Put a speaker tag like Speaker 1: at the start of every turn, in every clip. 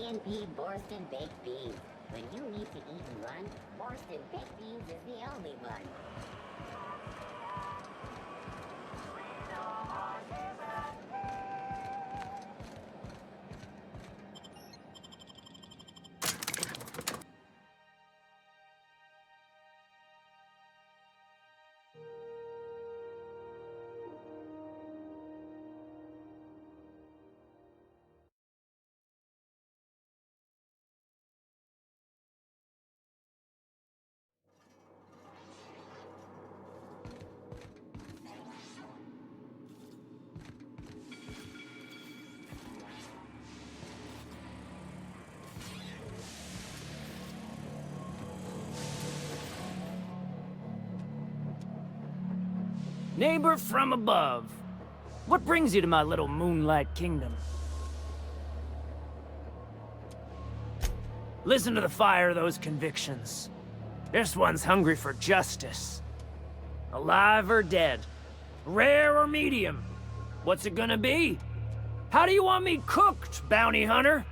Speaker 1: B&B Borston Baked Beans. When you need to eat and run, Borston Baked Beans is the only one.
Speaker 2: Neighbor from above, what brings you to my little moonlight kingdom? Listen to the fire of those convictions. This one's hungry for justice. Alive or dead? Rare or medium? What's it gonna be? How do you want me cooked, bounty hunter?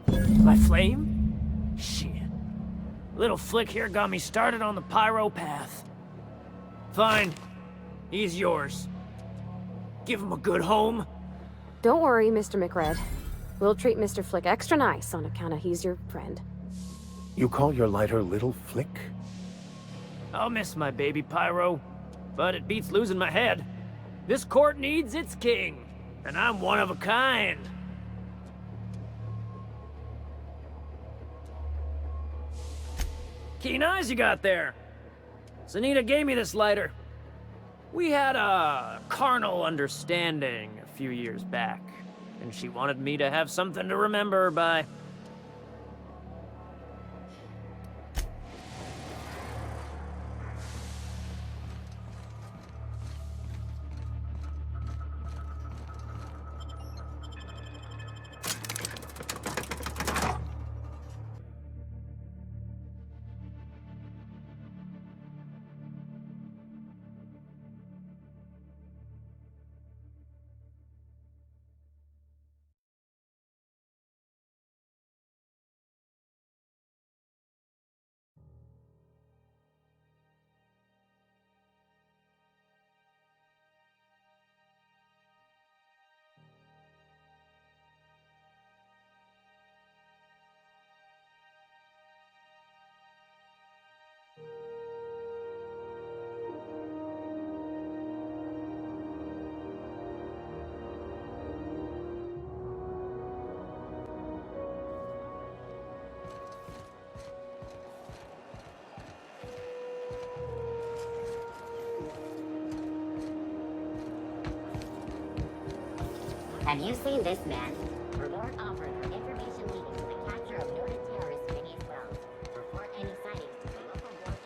Speaker 2: By flame? Shit. Little Flick here got me started on the pyro path. Fine. He's yours. Give him a good home.
Speaker 3: Don't worry, Mr. McRed. We'll treat Mr. Flick extra nice on account of he's your friend.
Speaker 4: You call your lighter Little Flick?
Speaker 2: I'll miss my baby Pyro, but it beats losing my head. This court needs its king, and I'm one of a kind. Keen eyes you got there. Zanita gave me this lighter. We had a carnal understanding a few years back, and she wanted me to have something to remember her by.
Speaker 1: Have you seen this man? Reward offered for information leading to the capture of noted terrorist Phineas Wells. Report any sightings to the local board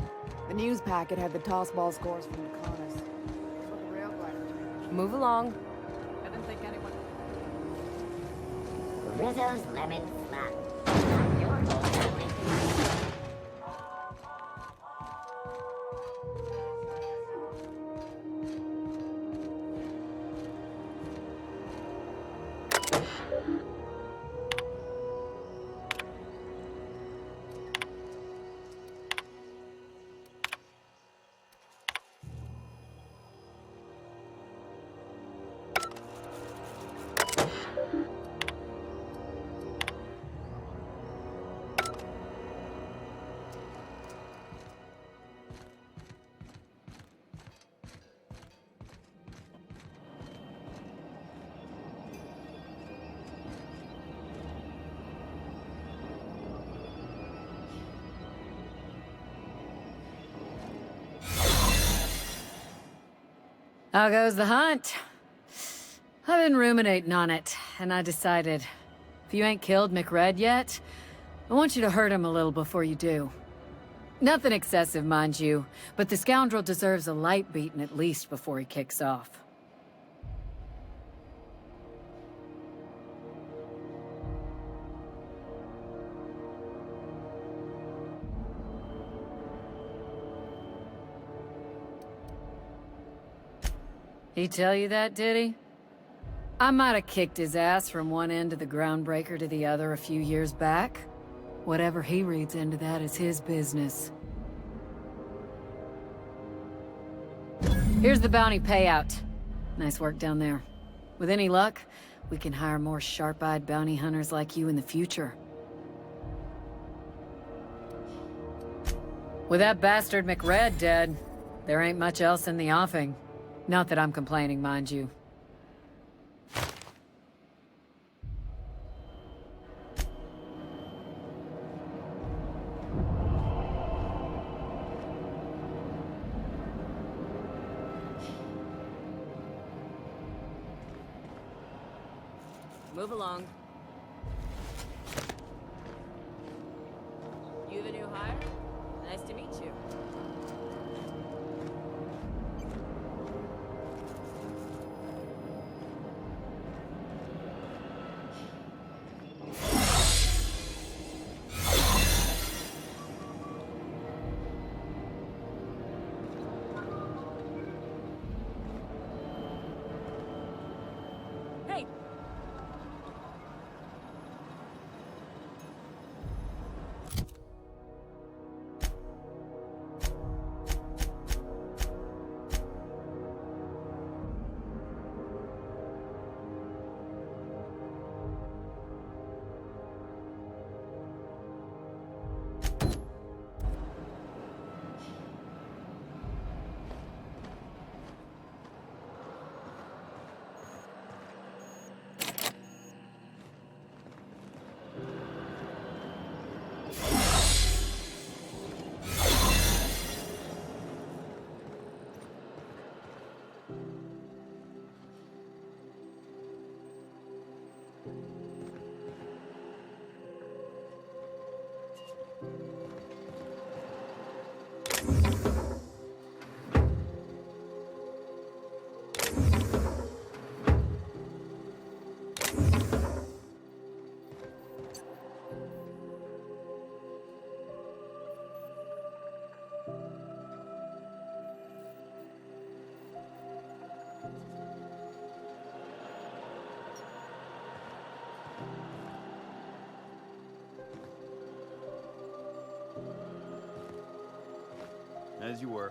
Speaker 1: and...
Speaker 5: The news packet had the toss-ball scores from the Connors. That's what the rail glider. Move along. I didn't think anyone...
Speaker 1: Rizzo's Lemon Slap. Not your old family.
Speaker 6: How goes the hunt? I've been ruminating on it, and I decided, if you ain't killed McRed yet, I want you to hurt him a little before you do. Nothing excessive, mind you, but the scoundrel deserves a light beating at least before he kicks off. He tell you that, did he? I might have kicked his ass from one end of the Groundbreaker to the other a few years back. Whatever he reads into that is his business. Here's the bounty payout. Nice work down there. With any luck, we can hire more sharp-eyed bounty hunters like you in the future. With that bastard McRed dead, there ain't much else in the offing. Not that I'm complaining, mind you. Move along. You the new hire? Nice to meet you. Hey!
Speaker 7: As you were.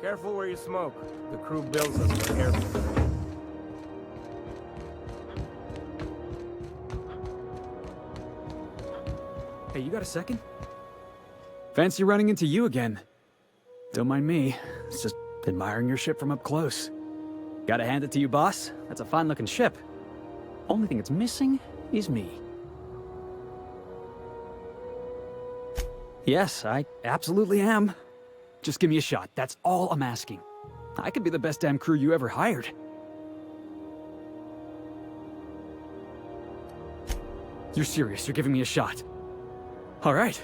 Speaker 8: Careful where you smoke. The crew builds us for airfield.
Speaker 9: Hey, you got a second? Fancy running into you again. Don't mind me. It's just admiring your ship from up close. Gotta hand it to you, boss. That's a fine-looking ship. Only thing it's missing is me. Yes, I absolutely am. Just give me a shot. That's all I'm asking. I could be the best damn crew you ever hired. You're serious? You're giving me a shot? All right.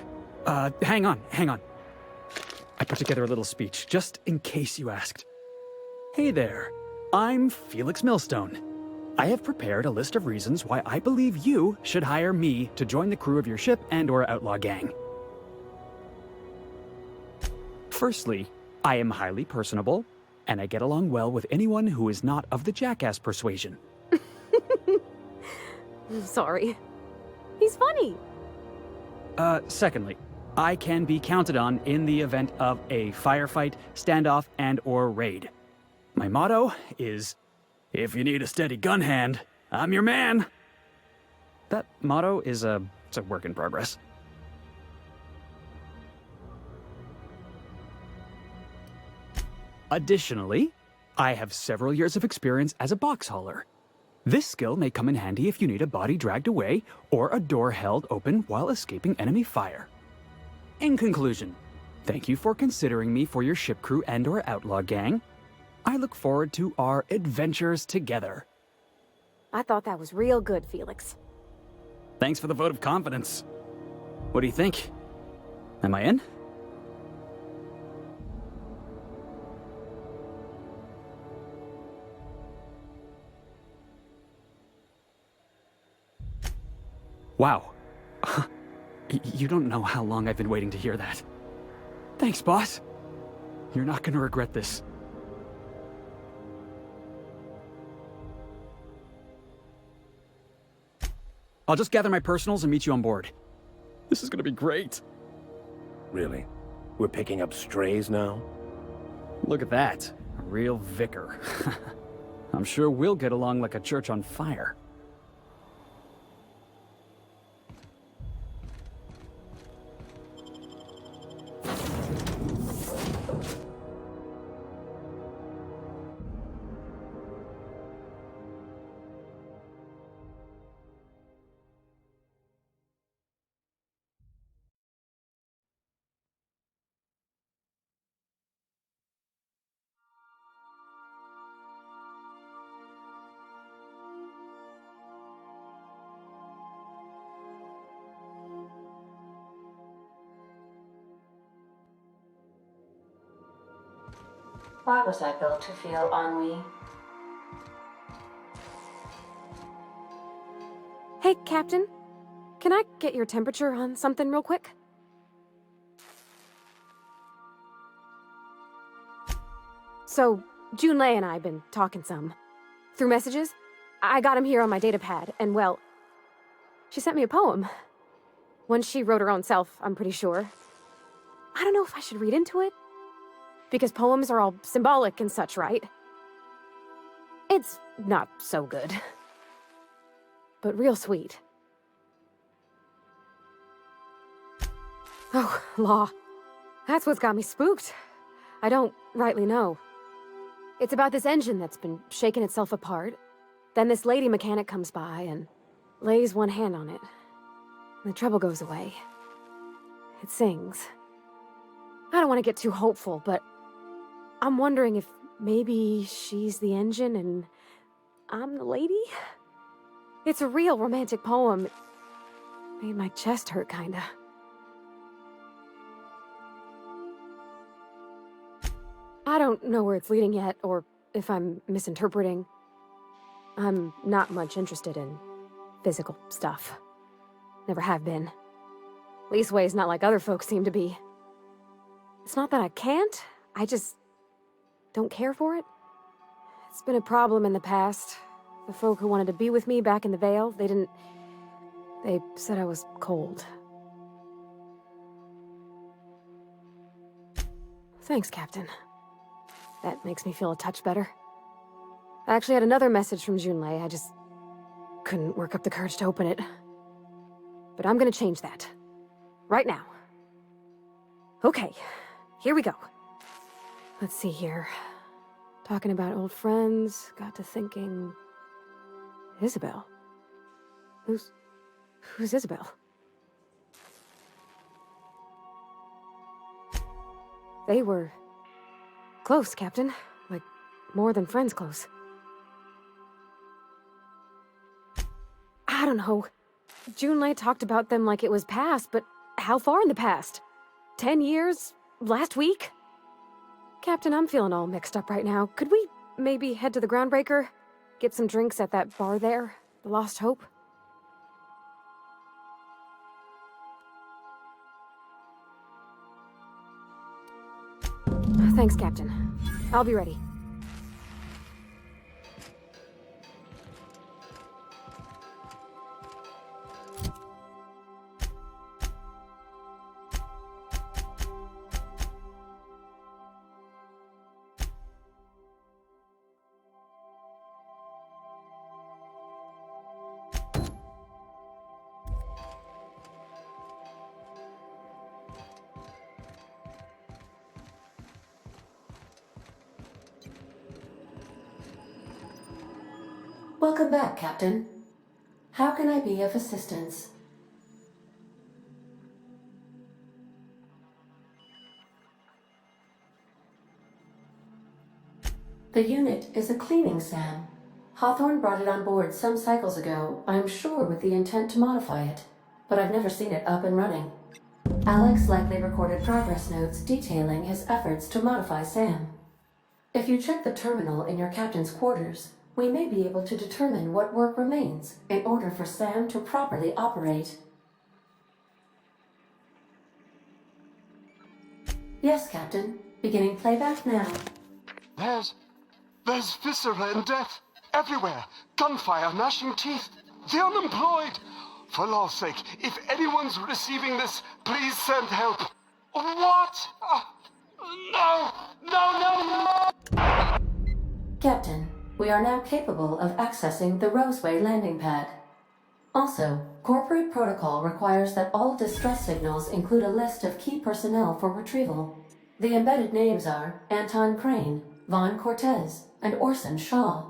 Speaker 9: Hang on. I put together a little speech, just in case you asked. Hey there. I'm Felix Millstone. I have prepared a list of reasons why I believe you should hire me to join the crew of your ship and/or outlaw gang. Firstly, I am highly personable, and I get along well with anyone who is not of the jackass persuasion.
Speaker 3: Sorry. He's funny.
Speaker 9: Secondly, I can be counted on in the event of a firefight, standoff, and/or raid. My motto is, if you need a steady gun hand, I'm your man. That motto is it's a work in progress. Additionally, I have several years of experience as a box hauler. This skill may come in handy if you need a body dragged away or a door held open while escaping enemy fire. In conclusion, thank you for considering me for your ship crew and/or outlaw gang. I look forward to our adventures together.
Speaker 3: I thought that was real good, Felix.
Speaker 9: Thanks for the vote of confidence. What do you think? Am I in? Wow. You don't know how long I've been waiting to hear that. Thanks, boss. You're not gonna regret this. I'll just gather my personals and meet you on board. This is gonna be great.
Speaker 4: Really? We're picking up strays now?
Speaker 9: Look at that. A real vicar. I'm sure we'll get along like a church on fire.
Speaker 10: Why was I built to feel ennui?
Speaker 3: Hey, Captain. Can I get your temperature on something real quick? So, Junlei and I have been talking some. Through messages. I got him here on my datapad, and well, she sent me a poem. One she wrote her own self, I'm pretty sure. I don't know if I should read into it. Because poems are all symbolic and such, right? It's not so good. But real sweet. Oh, law. That's what's got me spooked. I don't rightly know. It's about this engine that's been shaking itself apart. Then this lady mechanic comes by and lays one hand on it. And the trouble goes away. It sings. I don't want to get too hopeful, but I'm wondering if maybe she's the engine and I'm the lady? It's a real romantic poem. It made my chest hurt, kinda. I don't know where it's leading yet, or if I'm misinterpreting. I'm not much interested in physical stuff. Never have been. Leastways not like other folks seem to be. It's not that I can't, I just don't care for it. It's been a problem in the past. The folk who wanted to be with me back in the Vale, they said I was cold. Thanks, Captain. That makes me feel a touch better. I actually had another message from Junlei. I just couldn't work up the courage to open it. But I'm gonna change that. Right now. Okay, here we go. Let's see here. Talking about old friends, got to thinking... Isabel? Who's Isabel? They were... close, Captain. Like, more than friends close. I don't know. Junlei talked about them like it was past, but how far in the past? 10 years? Last week? Captain, I'm feeling all mixed up right now. Could we maybe head to the Groundbreaker? Get some drinks at that bar there? The Lost Hope? Thanks, Captain. I'll be ready.
Speaker 10: Welcome back, Captain. How can I be of assistance? The unit is a cleaning SAM. Hawthorne brought it on board some cycles ago, I'm sure with the intent to modify it, but I've never seen it up and running. Alex likely recorded progress notes detailing his efforts to modify SAM. If you check the terminal in your captain's quarters, we may be able to determine what work remains in order for SAM to properly operate. Yes, Captain. Beginning playback now.
Speaker 11: There's viscera and death everywhere. Gunfire, gnashing teeth. The unemployed. For law's sake, if anyone's receiving this, please send help. What? No!
Speaker 10: Captain, we are now capable of accessing the Roseway landing pad. Also, corporate protocol requires that all distress signals include a list of key personnel for retrieval. The embedded names are Anton Crane, Vaughn Cortez, and Orson Shaw.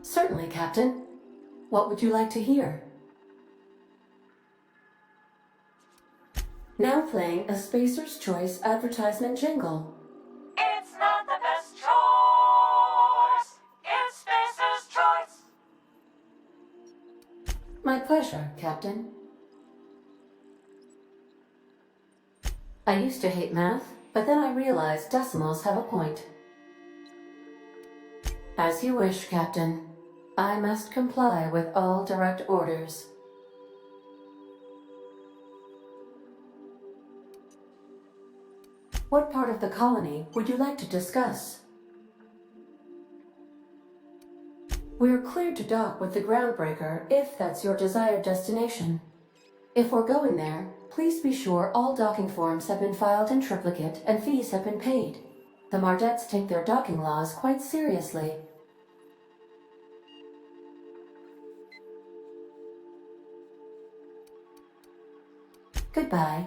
Speaker 10: Certainly, Captain. What would you like to hear? Now playing a Spacer's Choice advertisement jingle.
Speaker 12: It's not the best choice. It's Spacer's Choice.
Speaker 10: My pleasure, Captain. I used to hate math, but then I realized decimals have a point. As you wish, Captain. I must comply with all direct orders. What part of the colony would you like to discuss? We're cleared to dock with the Groundbreaker if that's your desired destination. If we're going there, please be sure all docking forms have been filed in triplicate and fees have been paid. The Mardettes take their docking laws quite seriously. Goodbye.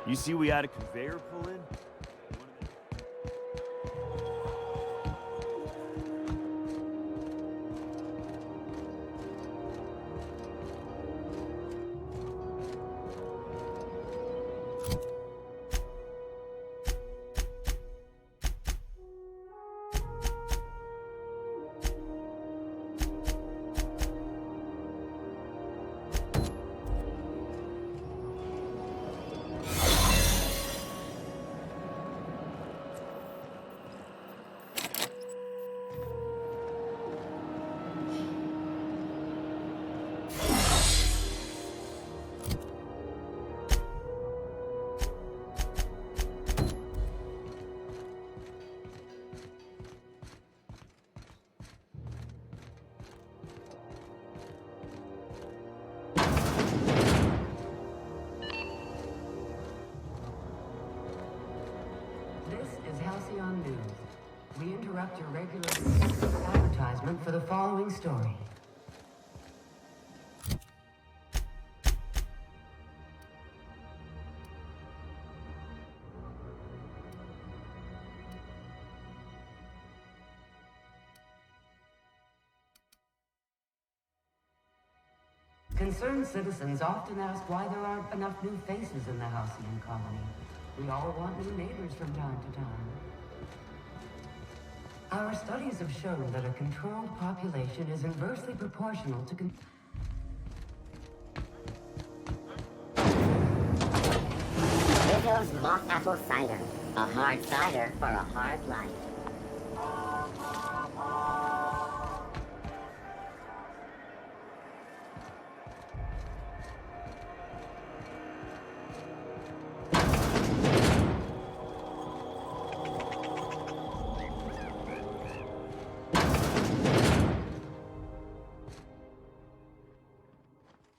Speaker 7: You see we had a conveyor pull in?
Speaker 13: Halcyon News. We interrupt your regular advertisement for the following story. Concerned citizens often ask why there aren't enough new faces in the Halcyon colony. We all want new neighbors from time to time. Our studies have shown that a controlled population is inversely proportional to
Speaker 1: Vito's mock apple cider. A hard cider for a hard life.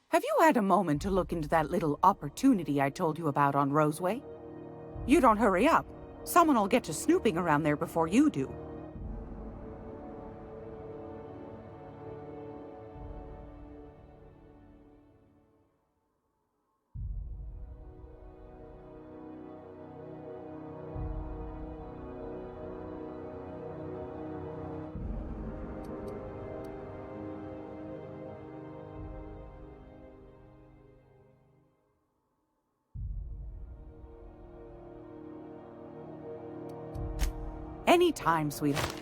Speaker 14: Have you had a moment to look into that little opportunity I told you about on Roseway? You don't hurry up. Someone will get to snooping around there before you do. Anytime, sweetheart.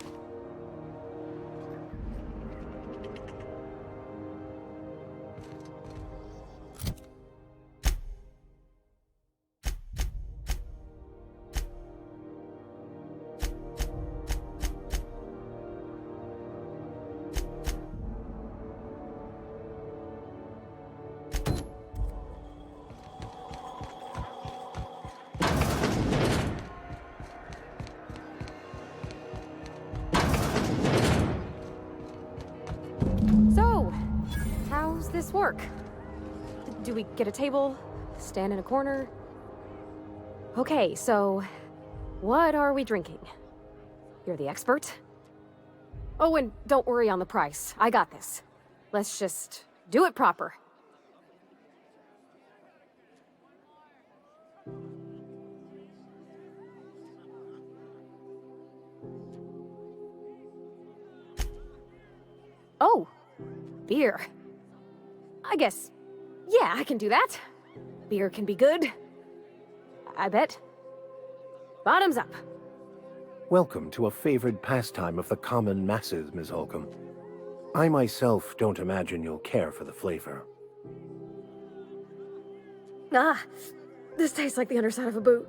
Speaker 3: How's this work? Do we get a table? Stand in a corner? Okay, so what are we drinking? You're the expert? Oh, and don't worry on the price. I got this. Let's just do it proper. Oh, beer. I guess, yeah, I can do that. Beer can be good. I bet. Bottoms up.
Speaker 4: Welcome to a favored pastime of the common masses, Ms. Holcomb. I myself don't imagine you'll care for the flavor.
Speaker 3: Ah, this tastes like the underside of a boot.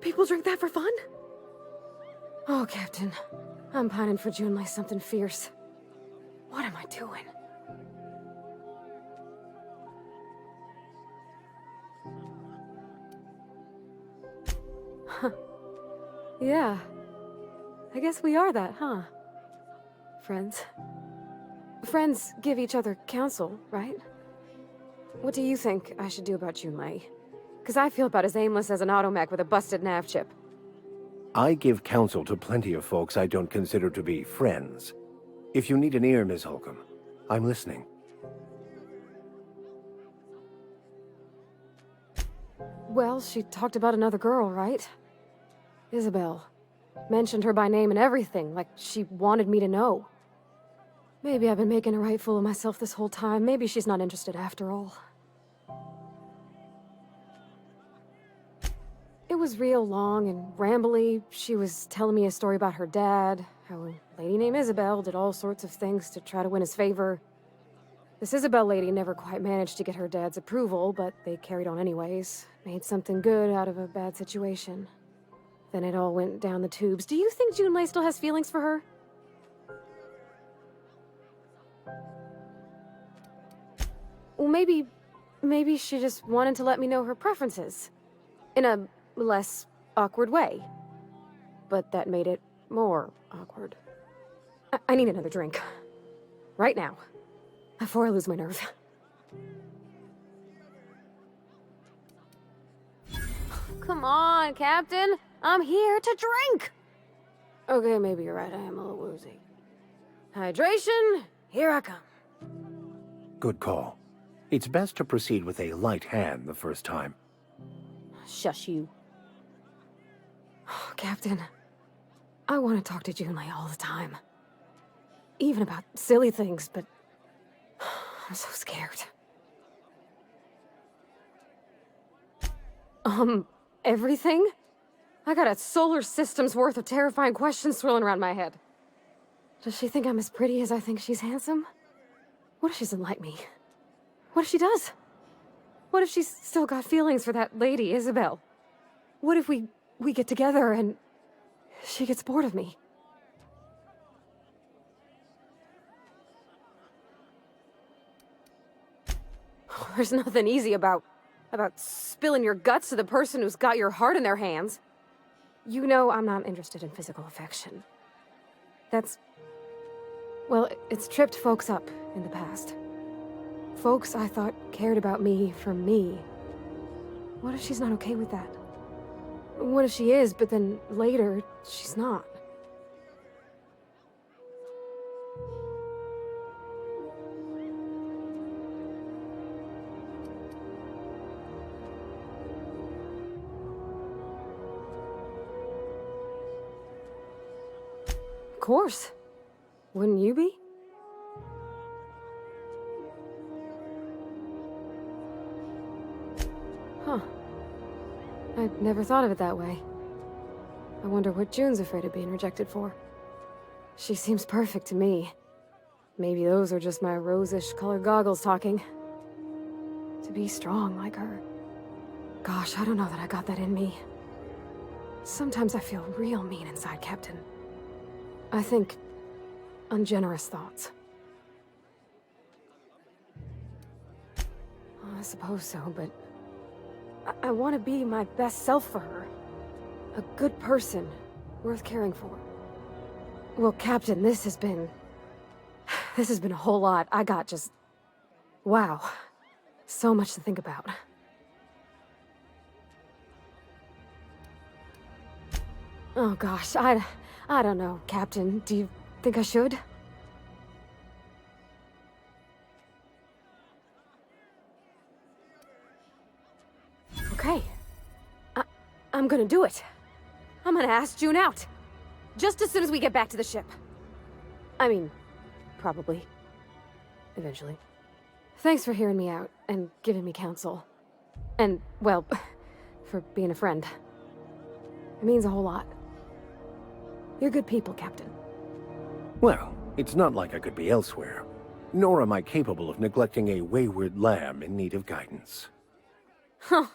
Speaker 3: People drink that for fun? Oh, Captain. I'm pining for June like something fierce. What am I doing? Huh. Yeah. I guess we are that, huh? Friends. Friends give each other counsel, right? What do you think I should do about Junlei? Because I feel about as aimless as an automech with a busted nav chip.
Speaker 4: I give counsel to plenty of folks I don't consider to be friends. If you need an ear, Ms. Holcomb, I'm listening.
Speaker 3: Well, she talked about another girl, right? Isabel. Mentioned her by name and everything, like she wanted me to know. Maybe I've been making a right fool of myself this whole time. Maybe she's not interested after all. It was real long and rambly. She was telling me a story about her dad, how a lady named Isabel did all sorts of things to try to win his favor. This Isabel lady never quite managed to get her dad's approval, but they carried on anyways. Made something good out of a bad situation. Then it all went down the tubes. Do you think Junlei still has feelings for her? Well, maybe she just wanted to let me know her preferences. In a less awkward way. But that made it more awkward. I need another drink. Right now. Before I lose my nerve. Come on, Captain. I'm here to drink! Okay, maybe you're right. I am a little woozy. Hydration, here I come.
Speaker 4: Good call. It's best to proceed with a light hand the first time.
Speaker 3: Shush you. Captain, I want to talk to Junlei all the time. Even about silly things, but I'm so scared. Everything? I got a solar system's worth of terrifying questions swirling around my head. Does she think I'm as pretty as I think she's handsome? What if she doesn't like me? What if she does? What if she's still got feelings for that lady, Isabel? What if we get together and she gets bored of me? There's nothing easy about spilling your guts to the person who's got your heart in their hands. You know I'm not interested in physical affection. Well, it's tripped folks up in the past. Folks I thought cared about me for me. What if she's not okay with that? What if she is, but then later, she's not? Of course. Wouldn't you be? Huh. I'd never thought of it that way. I wonder what June's afraid of being rejected for. She seems perfect to me. Maybe those are just my rosish colored goggles talking. To be strong like her. Gosh, I don't know that I got that in me. Sometimes I feel real mean inside, Captain. I think ungenerous thoughts. I suppose so, but I want to be my best self for her. A good person, worth caring for. Well, Captain, this has been a whole lot. I got just... wow. So much to think about. Oh gosh, I don't know, Captain. Do you think I should? Okay. I'm gonna do it. I'm gonna ask June out. Just as soon as we get back to the ship. I mean, probably. Eventually. Thanks for hearing me out and giving me counsel. And, well, for being a friend. It means a whole lot. You're good people, Captain.
Speaker 4: Well, it's not like I could be elsewhere. Nor am I capable of neglecting a wayward lamb in need of guidance.
Speaker 3: Huh.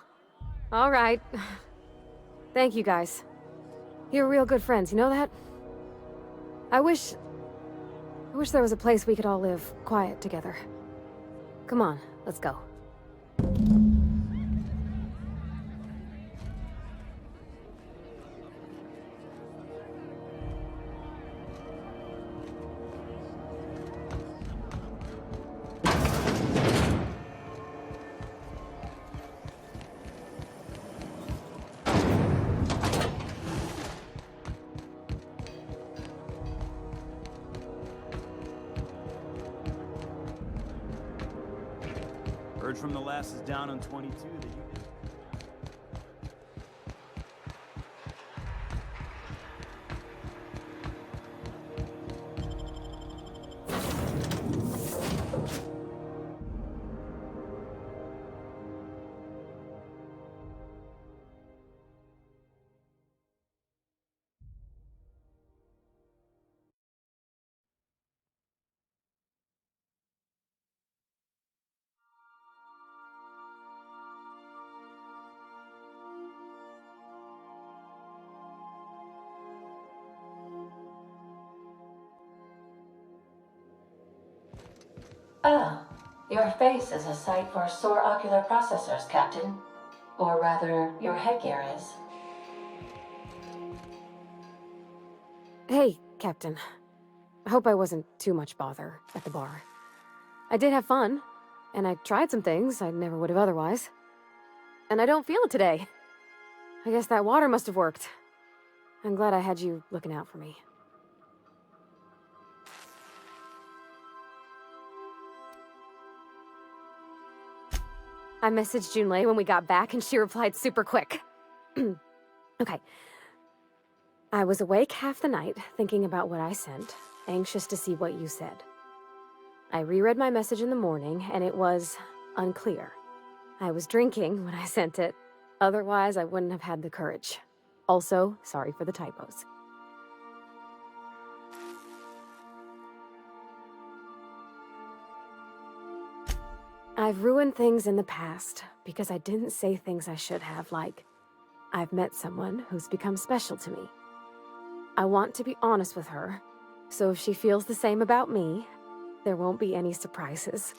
Speaker 3: All right. Thank you, guys. You're real good friends, you know that? I wish there was a place we could all live quiet together. Come on, let's go.
Speaker 7: Heard from the lasses down on 22 that you...
Speaker 10: Ah, your face is a sight for sore ocular processors, Captain. Or rather, your headgear is.
Speaker 3: Hey, Captain. I hope I wasn't too much bother at the bar. I did have fun, and I tried some things I never would have otherwise. And I don't feel it today. I guess that water must have worked. I'm glad I had you looking out for me. I messaged Junlei when we got back, and she replied super quick. Okay. I was awake half the night, thinking about what I sent, anxious to see what you said. I reread my message in the morning, and it was unclear. I was drinking when I sent it. Otherwise, I wouldn't have had the courage. Also, sorry for the typos. I've ruined things in the past because I didn't say things I should have, like, I've met someone who's become special to me. I want to be honest with her, so if she feels the same about me, there won't be any surprises.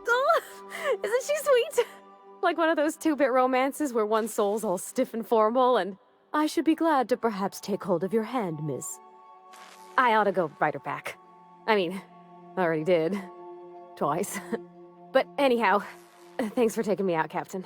Speaker 3: Oh, isn't she sweet? Like one of those 2-bit romances where one soul's all stiff and formal and I should be glad to perhaps take hold of your hand, miss. I ought to go write her back. I mean, I already did. Twice. But anyhow, thanks for taking me out, Captain.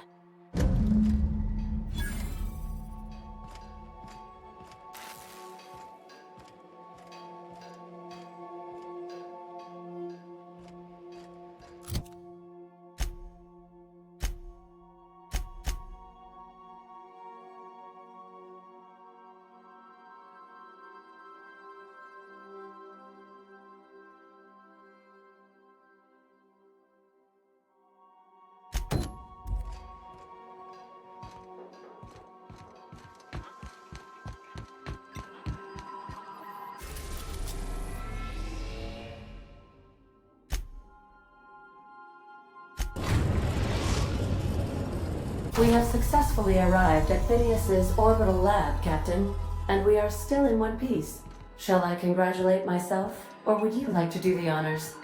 Speaker 10: We have successfully arrived at Phineas's orbital lab, Captain, and we are still in one piece. Shall I congratulate myself, or would you like to do the honors?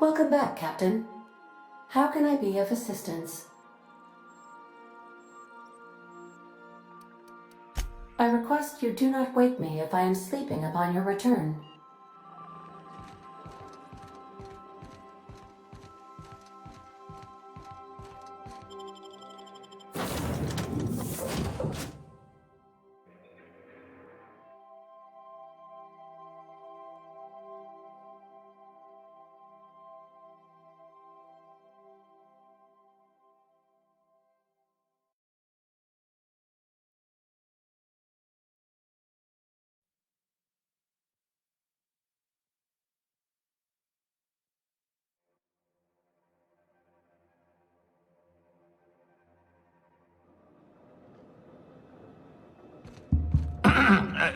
Speaker 10: Welcome back, Captain. How can I be of assistance? I request you do not wake me if I am sleeping upon your return.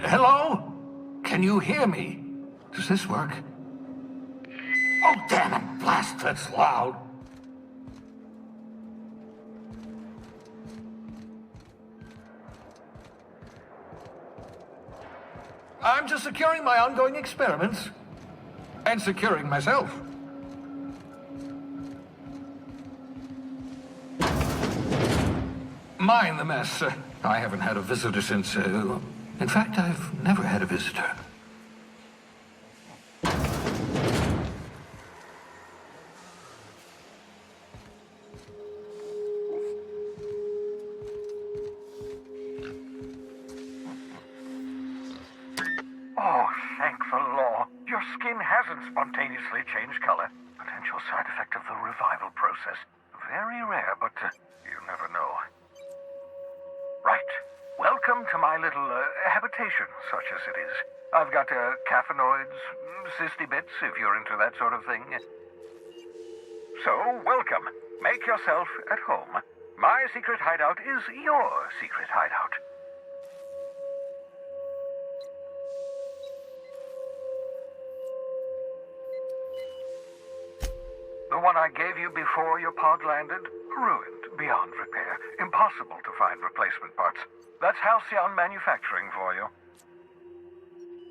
Speaker 15: Hello? Can you hear me? Does this work? Oh, damn it! Blast, that's loud. I'm just securing my ongoing experiments. And securing myself. Mind the mess. I haven't had a visitor since, in fact, I've never had a visitor. Oh, thank the law. Your skin hasn't spontaneously changed color. Potential side effect of the revival process. Very rare, but you never know. Right. Welcome to my little habitation, such as it is. I've got caffeinoids, cysty bits, if you're into that sort of thing. So, welcome. Make yourself at home. My secret hideout is your secret hideout. The The one I gave you before your pod landed? Ruined, beyond repair. Impossible to find replacement parts. That's Halcyon Manufacturing for you.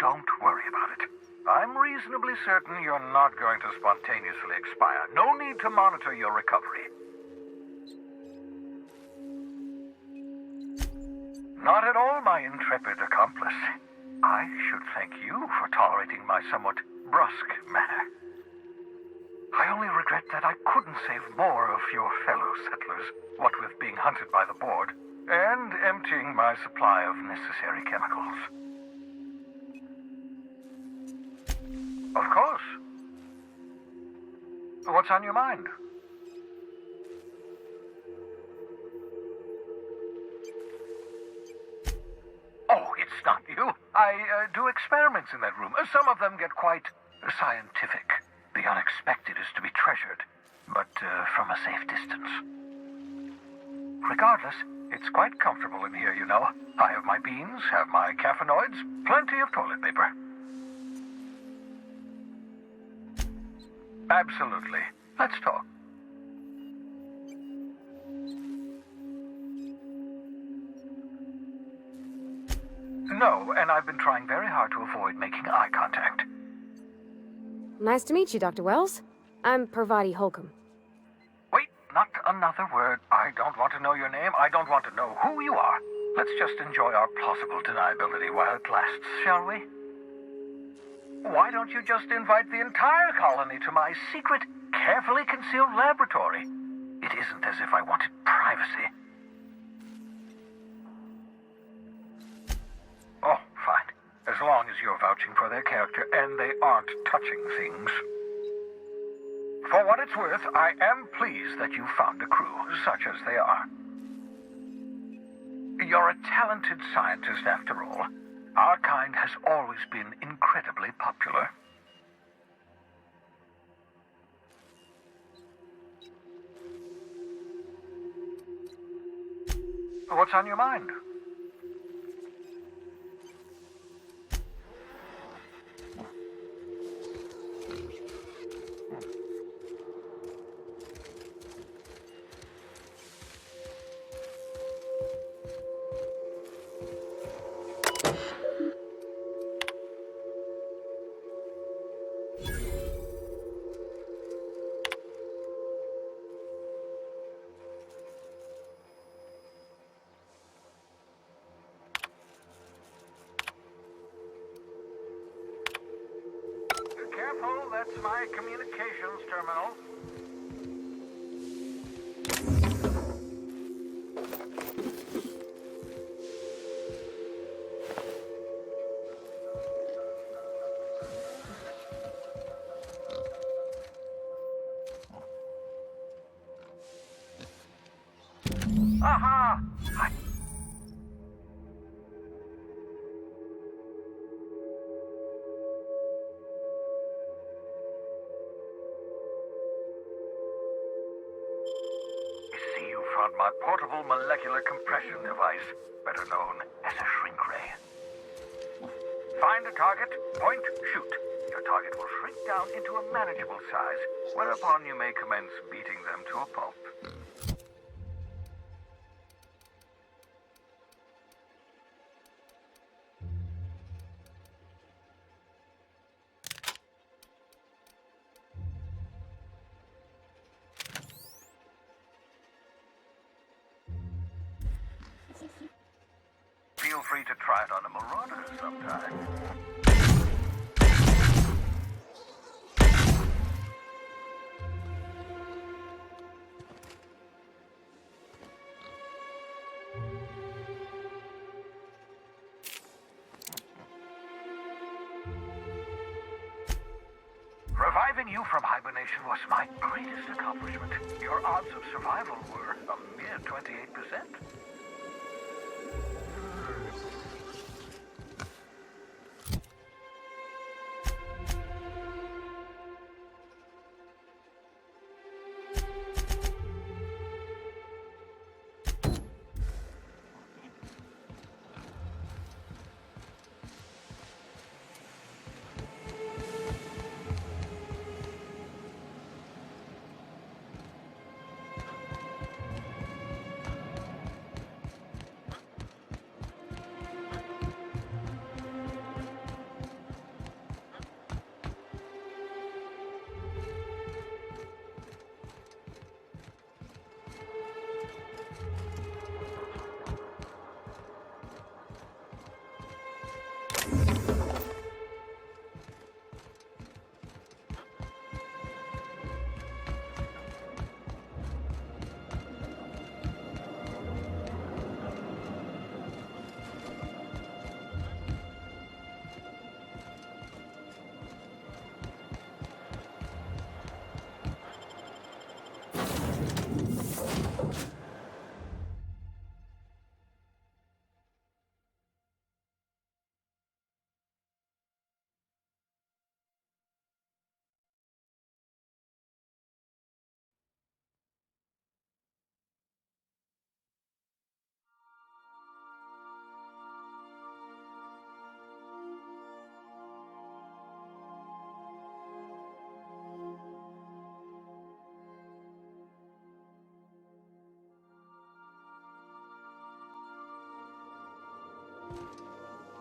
Speaker 15: Don't worry about it. I'm reasonably certain you're not going to spontaneously expire. No need to monitor your recovery. Not at all, my intrepid accomplice. I should thank you for tolerating my somewhat brusque manner. I only regret that I couldn't save more of your fellow settlers, what with being hunted by the board, and emptying my supply of necessary chemicals. Of course. What's on your mind? Oh, it's not you. I do experiments in that room. Some of them get quite scientific. The unexpected is to be treasured, but from a safe distance. Regardless, it's quite comfortable in here, you know. I have my beans, have my caffeinoids, plenty of toilet paper. Absolutely. Let's talk. No, and I've been trying very hard to avoid making eye contact.
Speaker 3: Nice to meet you, Dr. Wells. I'm Parvati Holcomb.
Speaker 15: Wait, not another word. I don't want to know your name. I don't want to know who you are. Let's just enjoy our plausible deniability while it lasts, shall we? Why don't you just invite the entire colony to my secret, carefully concealed laboratory? It isn't as if I wanted privacy. Oh, fine. As long as you're vouching for their character and they aren't touching things. For what it's worth, I am pleased that you found a crew, such as they are. You're a talented scientist, after all. Our kind has always been incredibly popular. What's on your mind? Careful, that's my communications terminal. Aha! My portable molecular compression device, better known as a shrink ray. Find a target, point, shoot. Your target will shrink down into a manageable size, whereupon you may commence beating them to a pulp. Feel free to try it on a marauder sometime. Reviving you from hibernation was my greatest accomplishment. Your odds of survival were a mere 28%.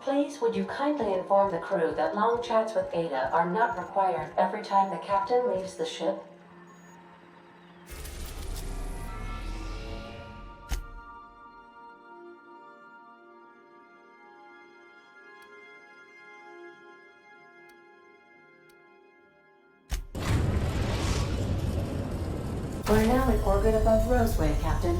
Speaker 10: Please, would you kindly inform the crew that long chats with Ada are not required every time the captain leaves the ship? We're now in orbit above Roseway, Captain.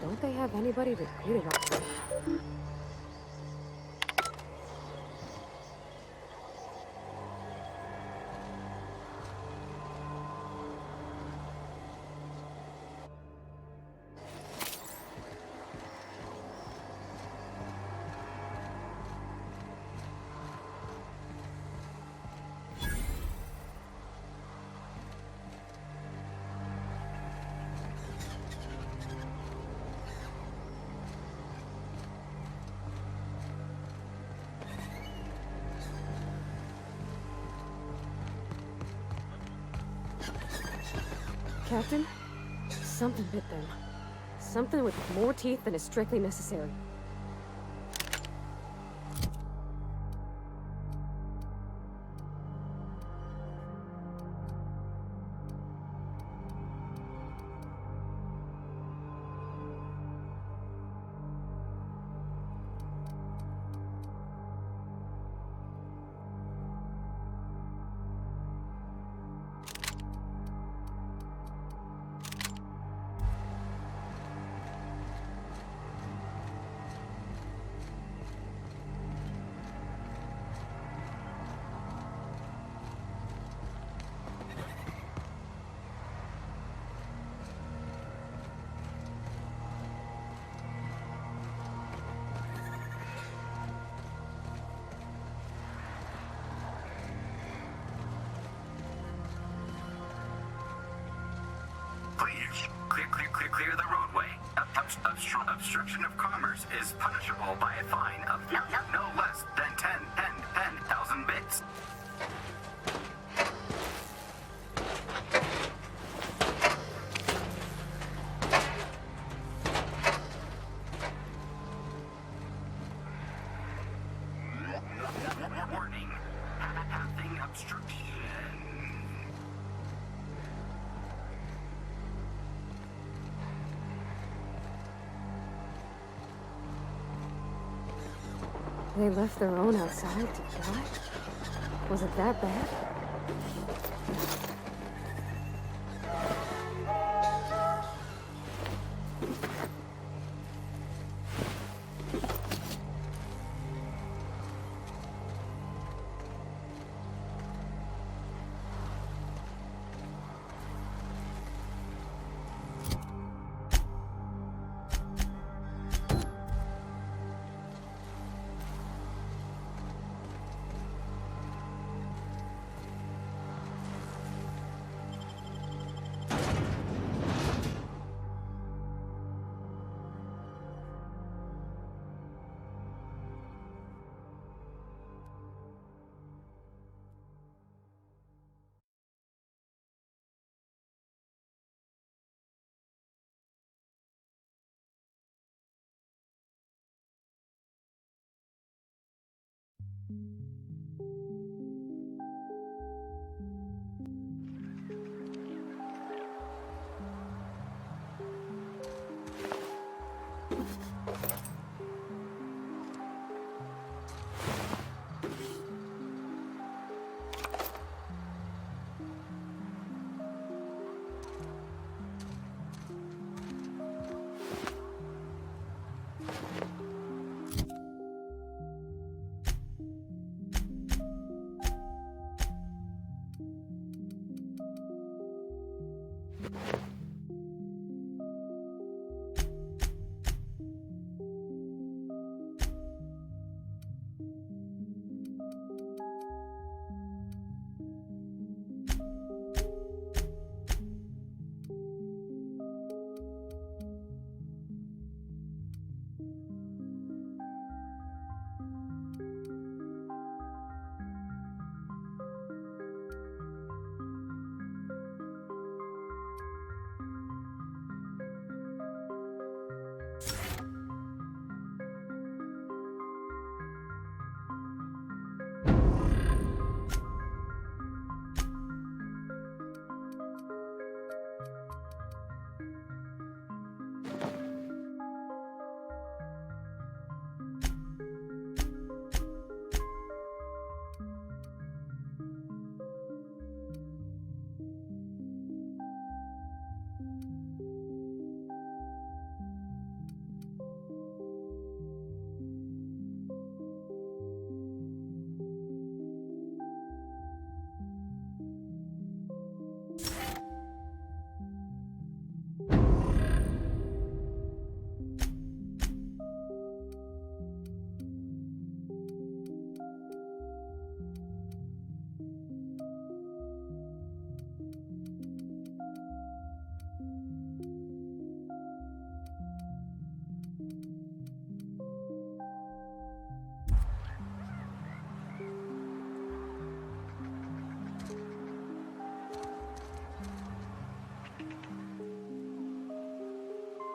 Speaker 3: Don't they have anybody recruited already? Captain, something bit them. Something with more teeth than is strictly necessary.
Speaker 16: Please, clear the roadway. Obstruction of commerce is punishable by a fine of no less than 10,000 bits. Warning, having obstruction.
Speaker 3: They left their own outside to die? Was it that bad?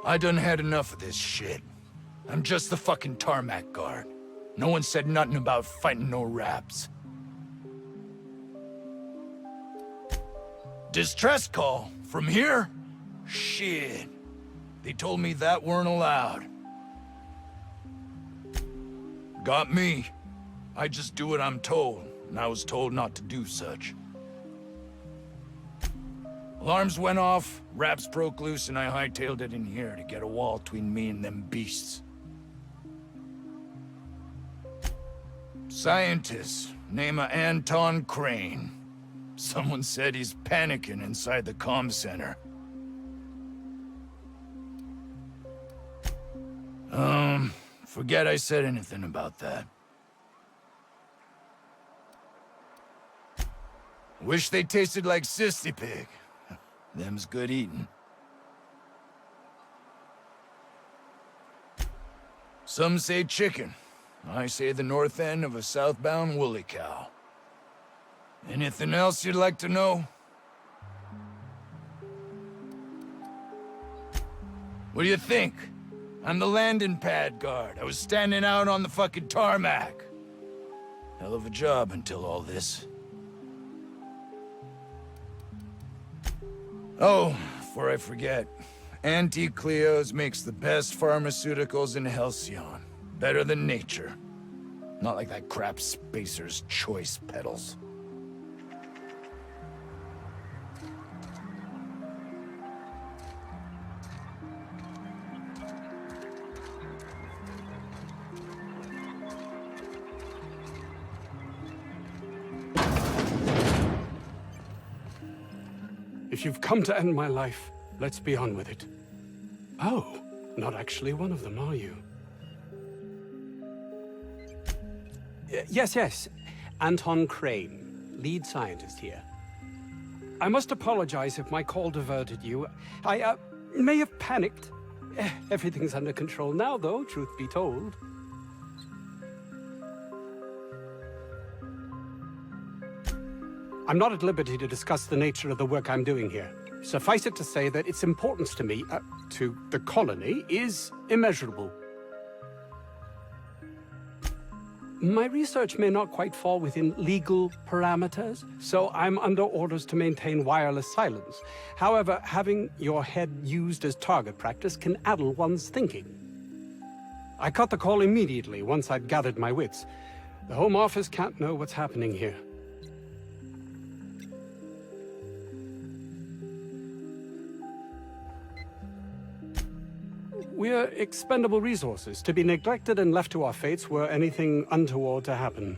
Speaker 17: I done had enough of this shit. I'm just the fucking tarmac guard. No one said nothing about fighting no raps. Distress call? From here? Shit. They told me that weren't allowed. Got me. I just do what I'm told, and I was told not to do such. Alarms went off, raps broke loose, and I hightailed it in here to get a wall between me and them beasts. Scientist, name of Anton Crane. Someone said he's panicking inside the comm center. Forget I said anything about that. Wish they tasted like Sissy Pig. Them's good eating. Some say chicken. I say the north end of a southbound woolly cow. Anything else you'd like to know? What do you think? I'm the landing pad guard. I was standing out on the fucking tarmac. Hell of a job until all this. Oh, before I forget, Auntie Cleo's makes the best pharmaceuticals in Halcyon. Better than nature. Not like that crap Spacer's Choice peddles.
Speaker 18: If you've come to end my life, let's be on with it. Oh, not actually one of them, are you? Yes. Anton Crane, lead scientist here. I must apologize if my call diverted you. I may have panicked. Everything's under control now, though, truth be told. I'm not at liberty to discuss the nature of the work I'm doing here. Suffice it to say that its importance to me, to the colony, is immeasurable. My research may not quite fall within legal parameters, so I'm under orders to maintain wireless silence. However, having your head used as target practice can addle one's thinking. I cut the call immediately once I'd gathered my wits. The Home Office can't know what's happening here. We're expendable resources, to be neglected and left to our fates were anything untoward to happen.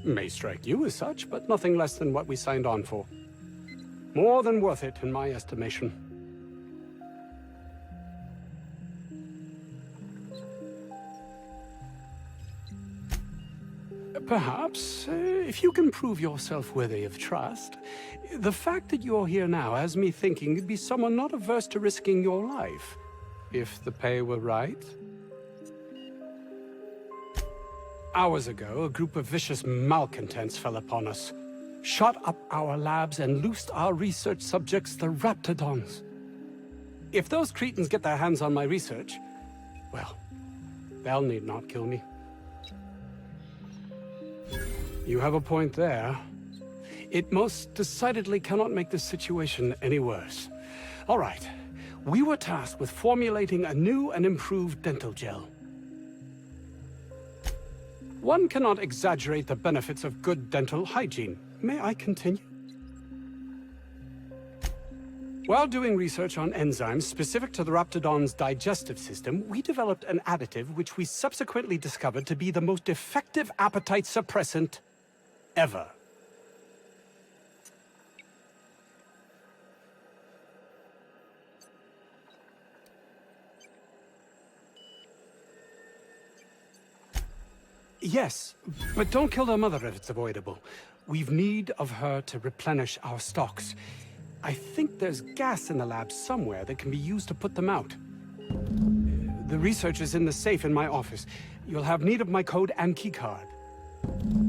Speaker 18: May strike you as such, but nothing less than what we signed on for. More than worth it, in my estimation. Perhaps, if you can prove yourself worthy of trust, the fact that you're here now has me thinking you'd be someone not averse to risking your life, if the pay were right. Hours ago, a group of vicious malcontents fell upon us, shot up our labs and loosed our research subjects, the Raptidons. If those cretins get their hands on my research, well, they'll need not kill me. You have a point there. It most decidedly cannot make the situation any worse. All right. We were tasked with formulating a new and improved dental gel. One cannot exaggerate the benefits of good dental hygiene. May I continue? While doing research on enzymes specific to the Raptidon's digestive system, we developed an additive which we subsequently discovered to be the most effective appetite suppressant ever. Yes, but don't kill their mother if it's avoidable. We've need of her to replenish our stocks. I think there's gas in the lab somewhere that can be used to put them out. The research is in the safe in my office. You'll have need of my code and keycard.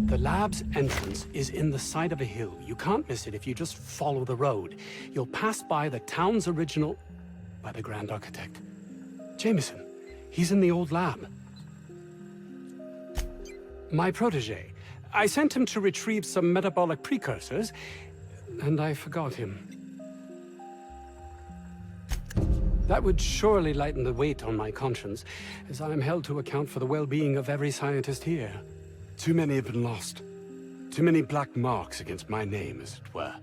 Speaker 18: The lab's entrance is in the side of a hill. You can't miss it if you just follow the road. You'll pass by the town's original... by the Grand Architect. Jameson. He's in the old lab. My protege. I sent him to retrieve some metabolic precursors, and I forgot him. That would surely lighten the weight on my conscience, as I am held to account for the well-being of every scientist here. Too many have been lost. Too many black marks against my name, as it were.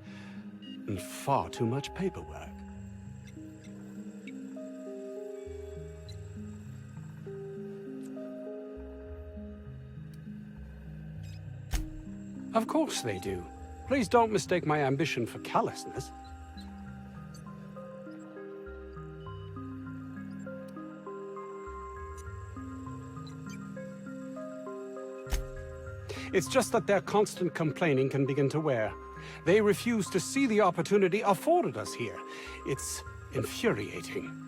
Speaker 18: And far too much paperwork. Of course they do. Please don't mistake my ambition for callousness. It's just that their constant complaining can begin to wear. They refuse to see the opportunity afforded us here. It's infuriating.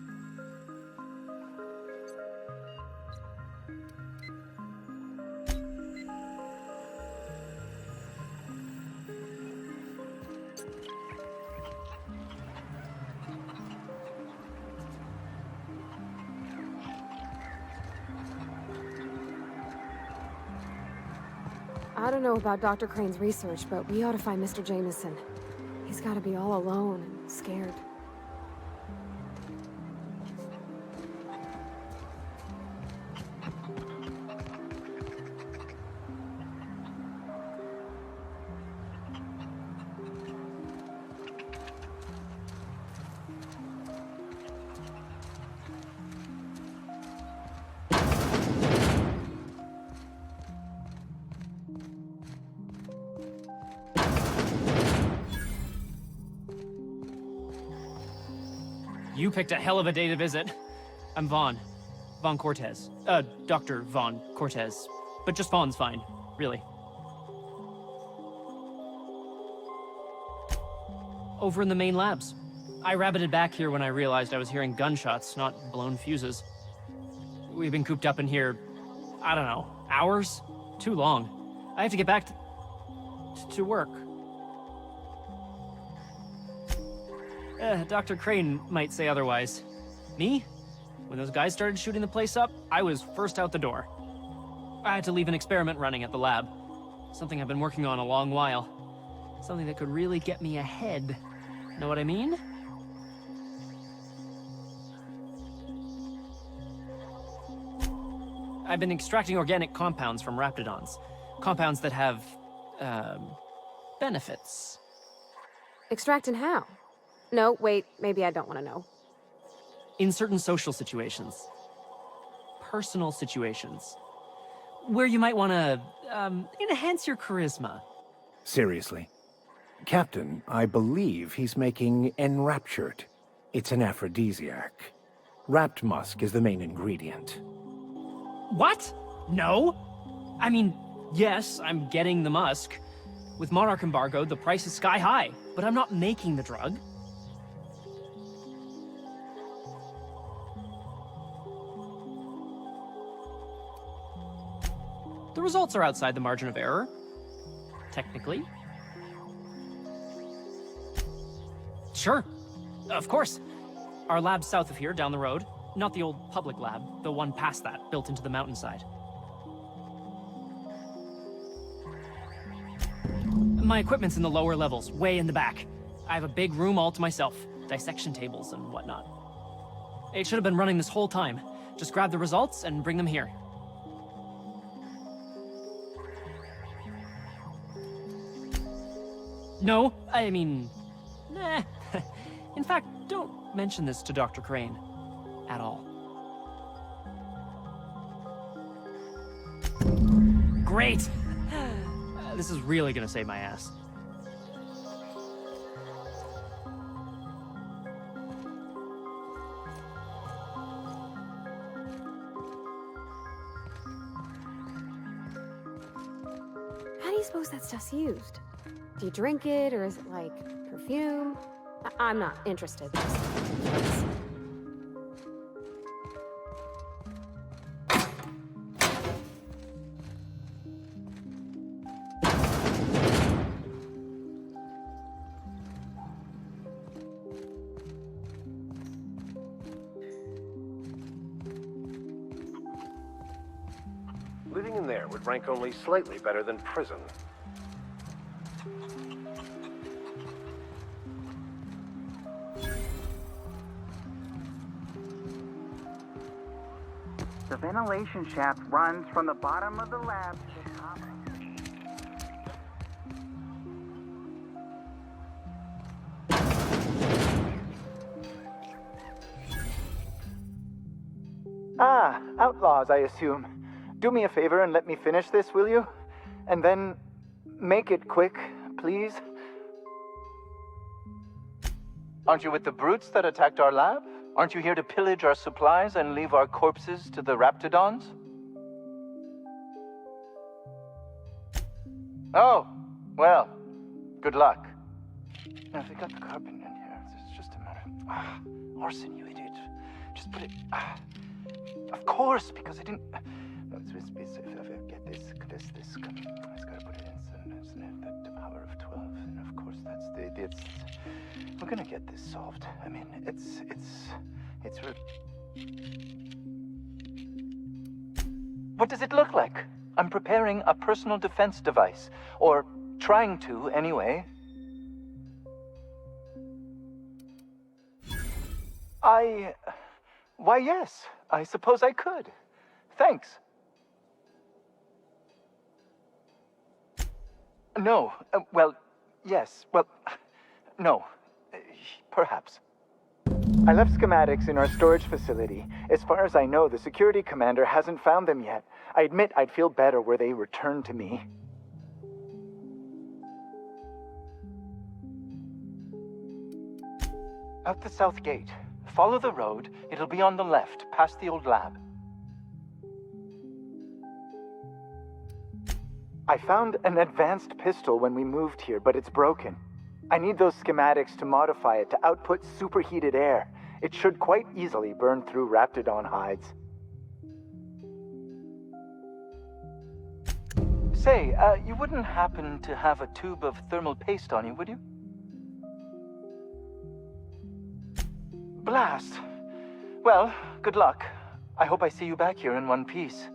Speaker 3: I don't know about Dr. Crane's research, but we ought to find Mr. Jameson. He's gotta be all alone and scared.
Speaker 2: You picked a hell of a day to visit. I'm Vaughn. Vaughn Cortez. Dr. Vaughn Cortez. But just Vaughn's fine, really. Over in the main labs. I rabbited back here when I realized I was hearing gunshots, not blown fuses. We've been cooped up in here, I don't know, hours? Too long. I have to get back to work. Dr. Crane might say otherwise. Me? When those guys started shooting the place up, I was first out the door. I had to leave an experiment running at the lab. Something I've been working on a long while. Something that could really get me ahead. Know what I mean? I've been extracting organic compounds from raptidons. Compounds that have, benefits.
Speaker 3: Extracting how? No, wait, maybe I don't want to know.
Speaker 2: In certain social situations. Personal situations. Where you might want to, enhance your charisma.
Speaker 4: Seriously. Captain, I believe he's making Enraptured. It's an aphrodisiac. Wrapped musk is the main ingredient.
Speaker 2: What? No? I mean, yes, I'm getting the musk. With Monarch embargo, the price is sky high, but I'm not making the drug. The results are outside the margin of error. Technically. Sure. Of course. Our lab's south of here, down the road. Not the old public lab, the one past that, built into the mountainside. My equipment's in the lower levels, way in the back. I have a big room all to myself, dissection tables and whatnot. It should have been running this whole time. Just grab the results and bring them here. No, I mean, nah. In fact, don't mention this to Dr. Crane. At all. Great! This is really gonna save my ass.
Speaker 3: How do you suppose that stuff's used? Do you drink it, or is it like perfume? I'm not interested.
Speaker 4: Living in there would rank only slightly better than prison.
Speaker 19: The ventilation shaft runs from the bottom of the lab to the top. Ah, outlaws, I assume. Do me a favor and let me finish this, will you? And then make it quick, please. Aren't you with the brutes that attacked our lab? Aren't you here to pillage our supplies and leave our corpses to the raptidons? Oh, well, good luck. Now, if we got the carbon in here, it's just a matter of... arson, you idiot. Just put it... of course, because I didn't... No, if I get this, I just gotta put it in the power of 12, and of course that's we're gonna get this solved. I mean, it's What does it look like? I'm preparing a personal defense device, or trying to, anyway. Why, yes, I suppose I could. Thanks. No, well, yes, well, no, perhaps. I left schematics in our storage facility. As far as I know, the security commander hasn't found them yet. I admit I'd feel better were they returned to me. Out the south gate. Follow the road. It'll be on the left, past the old lab. I found an advanced pistol when we moved here, but it's broken. I need those schematics to modify it to output superheated air. It should quite easily burn through raptidon hides. Say, you wouldn't happen to have a tube of thermal paste on you, would you? Blast! Well, good luck. I hope I see you back here in one piece.